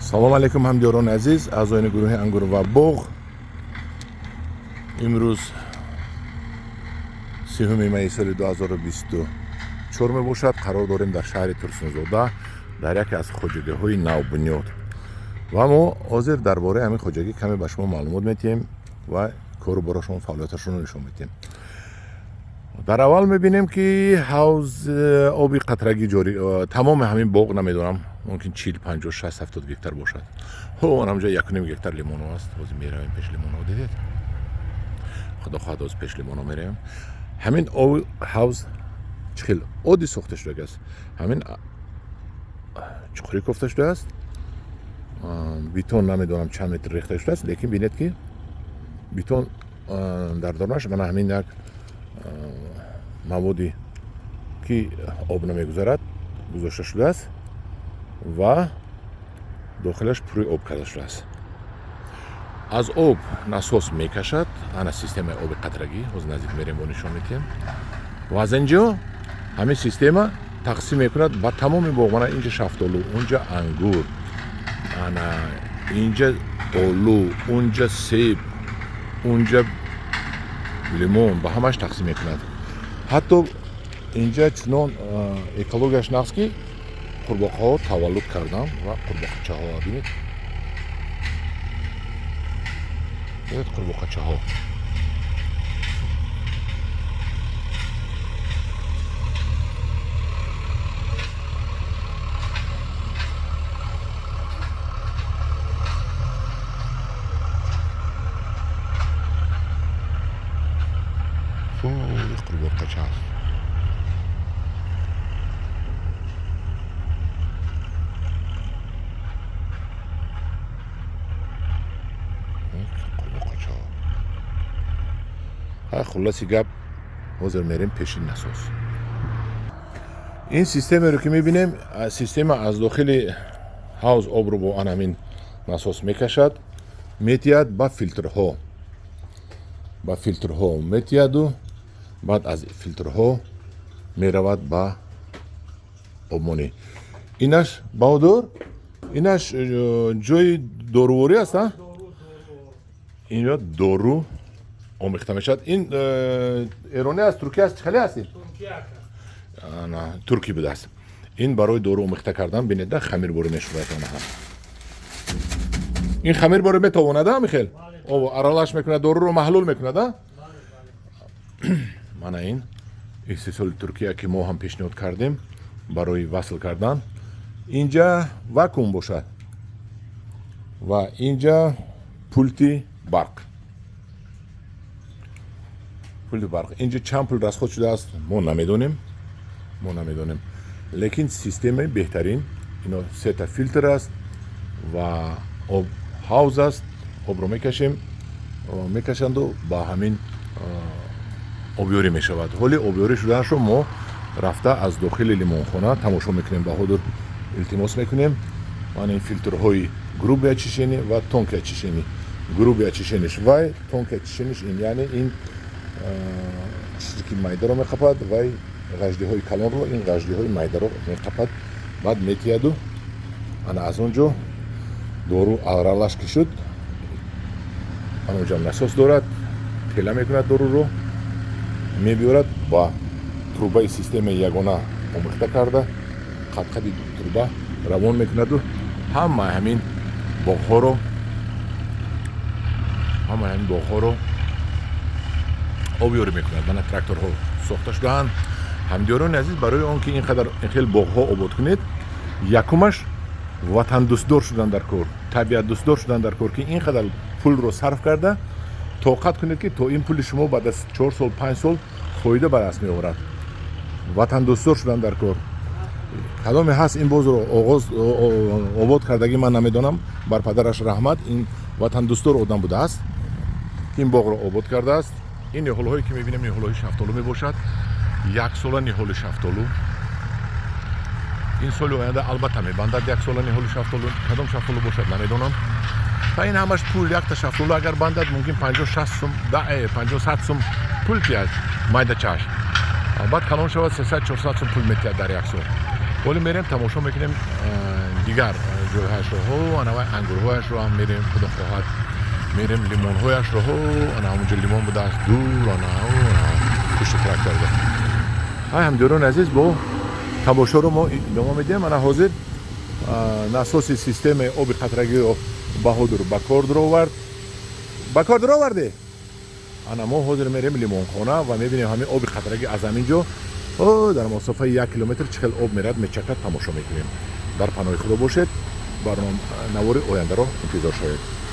салом алейкум ҳамдиёрони азиз, аъзоини гурӯҳи ангур ва буғ. имрӯз 30 майи соли 2024 мебошад. Қарор дорем дар шаҳри Турсунзода дар яке аз хоҷагиҳои навбунёд ва мо ҳозир дар бораи ҳамин хоҷагӣ каме ба шумо маълумот медиҳем ва кору бора шумо фаъолияташонро нишон медиҳем. дар аввал мебинем ки ҳавз оби қатрагӣ ҷорӣ тамоми ҳамин боғ намедонам мумкин 40, 50, 60, 70 гектар бошад. онамҷо 1.5 гектар лимоно аст. ҳозир меравем пеш лимоно, дидед? худо хоҳад ҳозир пеш лимоно меравем. ҳамин оби ҳавз чӣ хел оддӣ сохта шудааст. ҳамин чуқурӣ кофта шудааст. бетон намедонам чанд метр рехта шудааст, лекин бинед ки бетон дар дорнаш мана ҳамин як маводи ки об намегузарад гузошта шудааст ва дохилаш пури об карда шудааст. аз об насос мекашад, ана системаи оби қатрагӣ. ҳозир наздик мерем бо нишон медиҳем. ва аз инҷо ҳамин система тақсим мекунад ба тамоми боғ. мана инҷа шафтолу, унҷа ангур, ана инҷа олу, унҷа себ, унҷа лимон, ба ҳамаш тақсим мекунад. ҳатто инҷа чунон экологияш нақс ки қурбоқҳо таваллуд кардан ва қурбоқчаҳо бинед. бинед қурбоқчаҳо. қурбоқча аст. хулоси гап ҳозир мерем пеши насос. ин системаро ки мебинем, система аз дохили ҳавз обро бо анамин насос мекашад, метиҳад ба филтрҳо. ба филтрҳо метиҳаду баъд аз филтрҳо меравад ба обмонӣ. инаш баҳодор, инаш ҷои доруворӣ аст. инҷо дору омехта мешавад. ин эроне аст, туркия аст, хеле аст. туркӣ будааст. ин барои дору омехта кардан бинеда хамирборӣ мешавад. ин хамирборӣ метавонад михел аралаш мекунад, доруро маҳлул мекунад. мана ин истисоли Туркия ки мо ҳам пешниҳод кардем барои васл кардан. инҷа вакуум бошад ва инҷа пулти барқ. инҷа чанд пул расход шудааст мо намедонем. лекин системаи беҳтарин, ино сета филтр аст ва об ҳавз аст. обро мекашанду ба ҳамин обёрӣ мешавад. ҳоли обёрӣ шуданашро мо рафта аз дохили лимонхона тамошо мекунем. баҳодур илтимос мекунем. ман ин филтрҳои груби очишени ва тонки очишени. груби очишениш вай, тонки очишениш ин, яъне ин чизе ки майдаро меқапад вай ғаждиҳои калонро, ин ғаждиҳои майдаро меқапад. баъд метиҳаду ана аз он ҷо дору аралаш ки шуд, ан онҷам насос дорад, тела мекунад доруро, мебиёрад ба трубаи системаи ягона омехта карда, қатқади труба равон мекунаду ҳамаи ҳамин боғҳоро обёрӣ мекунад. мана тракторҳо сохта шудаанд. ҳамдиёрони азиз, барои он ки ин қадар ин хел боғҳо обод кунед, якумаш ватандӯстдор шудан дар кор, табиатдӯстдор шудан дар кор ки ин қадар пулро сарф карда тоқат кунед ки то ин пули шумо баъд аз 4 сол 5 сол фоида ба даст меорад. ватандӯстдор шудан дар кор. кадоме ҳаст ин бозро оғоз обод кардагӣ ман намедонам. бар падараш раҳмат, ин ватандӯстдор одам будааст ки ин боғро обод кардааст. ин ниҳолҳое ки мебинем ниҳолҳои шафтолу мебошад. яксола ниҳоли шафтолу. ин соли оянда албатта мебандад яксола ниҳоли шафтолу. кадом шафтолу бошад намедонам. ва ин ҳамаш пул, якта шафтолу агар бандад мумкин 50-60 сум, 50-100 сум пул тиҳад майдачааш. баъд калон шавад 300-400 сум пул метиҳад дар як сол. ҳоле мерем тамошо мекунем дигар جوهش رو ها انواع انگورهایش رو هم میریم خدا خواهد میریم لیمونهایش رو ها انا همونجا لیمون بوده از دور انا پشت ترکتور ده های همدیران عزیز با تماشا رو ما ادامه میدیم. انا حاضر ناساس سیستم آب قطرگی و بهادر بکار در آورده انا ما حاضر میریم لیمون خانه و میبینیم همین آب قطرگی از همینجا در مسافه 1 کیلومتر چقدر آب میرد میچکد تماشا میکنیم. در پناه خدا باشید. برنامه نوار آینده را انتظار شاید.